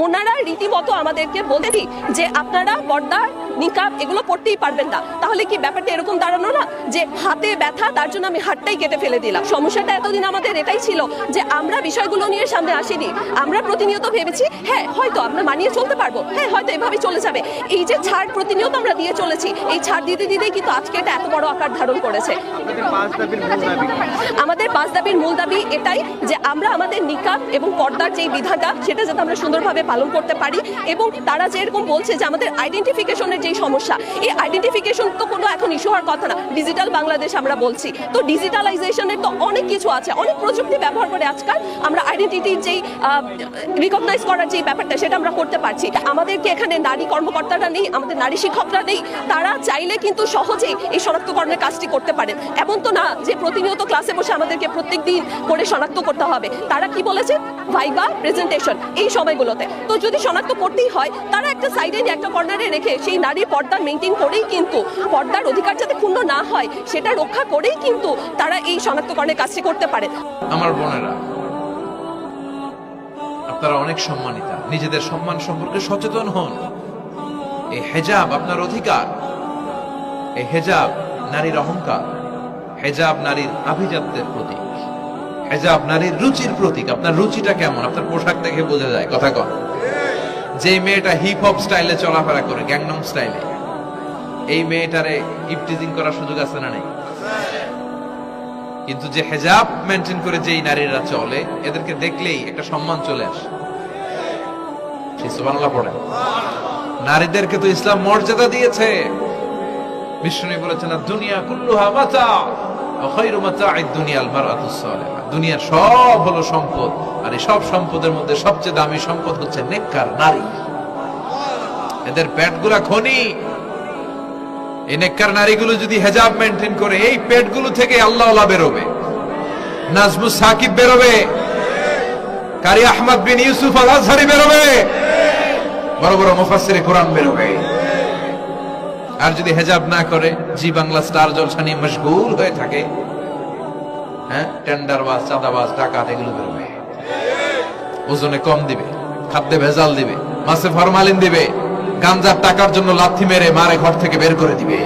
ওনারা রীতিমতো আমাদেরকে বলেছি যে আপনারা পর্দা নিকাব এগুলো পড়তেই পারবেন না। তাহলে কি ব্যাপারটা এরকম দাঁড়ানো না যে হাতে ব্যথা, তার জন্য আমি হাতটাই কেটে ফেলে দিলাম? সমস্যাটা এতদিন আমাদের এটাই ছিল যে আমরা বিষয়গুলো নিয়ে সামনে আসিনি। আমরা প্রতিনিয়ত ভেবেছি হ্যাঁ হয়তো আমরা মানিয়ে চলতে পারবো, হ্যাঁ হয়তো এভাবে চলে যাবে। এই যে ছাড় প্রতিনিয়ত আমরা দিয়ে চলেছি, এই ছাড় দিতে দিতেই কিন্তু আজকে এটা এত বড় আকার ধারণ করেছে। আমাদের 5 দাবির মূল দাবি এটাই যে আমরা আমাদের নিকাব এবং পর্দার যে বিধানটা সেটা যাতে আমরা সুন্দরভাবে পালন করতে পারি। এবং তারা যেরকম বলছে যে আমাদের আইডেন্টিফিকেশনের যে সমস্যা, এই আইডেন্টিফিকেশন তো কোনো এখন ইস্যু হওয়ার কথা না। ডিজিটাল বাংলাদেশ আমরা বলছি, তো ডিজিটালাইজেশনের তো অনেক কিছু আছে, অনেক প্রযুক্তি ব্যবহার করে আজকাল আমরা আইডেন্টিটির যেই রিকগনাইজ করার যে ব্যাপারটা সেটা আমরা করতে পারছি। আমাদেরকে এখানে নারী কর্মকর্তারা নেই, আমাদের নারী শিক্ষকরা নেই, তারা চাইলে কিন্তু সহজেই এই শনাক্তকরণের কাজটি করতে পারেন। এমন তো না যে প্রতিনিয়ত ক্লাসে বসে আমাদেরকে প্রত্যেক দিন করে শনাক্ত করতে হবে। তারা কি বলেছে, ভাইবা প্রেজেন্টেশন এই সময়গুলোতে। তো যদি শনাক্ত করতেই হয়, তারা একটা সাইডে একটা কর্নারে রেখে সেই নারীর পর্দা মেনটেন করেই কিন্তু পর্দার অধিকার যাতে ক্ষুণ্ণ না হয় সেটা রক্ষা করেই কিন্তু তারা এই শনাক্তকরণের কাজটি করতে পারে। আমার বোনেরা, আপনারা অনেক সম্মানিতা, নিজেদের সম্মান সম্পর্কে সচেতন হন। এই হেজাব আপনার অধিকার, এই হেজাব নারীর অহংকার, হেজাব নারীর আভিজাত্যের প্রতীক, হেজাব নারীর রুচির প্রতীক। আপনার রুচিটা কেমন আপনার পোশাক দেখে বোঝা যায়। কথা কন, যে মেয়েটা হিপ হপ স্টাইলে চলাফেরা করে, গ্যাংনম স্টাইলে, এই মেয়েটারে ইফটিজিং করার সুযোগ আছে না নেই? কিন্তু যে হেজাব মেনটেন করে যেই নারীরা চলে, এদেরকে দেখলেই একটা সম্মান চলে আসে। সুবহানাল্লাহ পড়ে। নারীদেরকে তো ইসলাম মর্যাদা দিয়েছে। বিষ্ণু বলেছেন দুনিয়া কুল্লুহা মাতা ওয়া খায়রু মাতা'আদ দুনিয়াল মারআতুস সালিহা। দুনিয়ার সব হলো সম্পদ, আর এই সব সম্পদের মধ্যে সবচেয়ে দামি সম্পদ হচ্ছে নেককার নারী। এদের পেটগুলা খনি। এই নেককার নারীগুলো যদি হেজাব মেনটেন করে, এই পেটগুলো থেকে আল্লাহওয়ালা বেরোবে, নাজমুস সাকিব বেরোবে, কারি আহমদ বিন ইউসুফ আল আজহারি বেরোবে, বড় বড় মুফাসসিরে কোরআন বেরোবে। আর যদি হেজাব না করে, জি বাংলা স্টার জলসা নিয়ে মশগুল হয়ে থাকে, হ্যাঁ, টেন্ডারবাজ, চাঁদাবাজ, ডাকাত, এগুলো বেরোবে। ওজনে কম দিবে, খাদ্যে ভেজাল দিবে, মাছে ফরমালিন দিবে, গাঞ্জার টাকার জন্য লাথি মেরে মারে ঘর থেকে বের করে দিবে।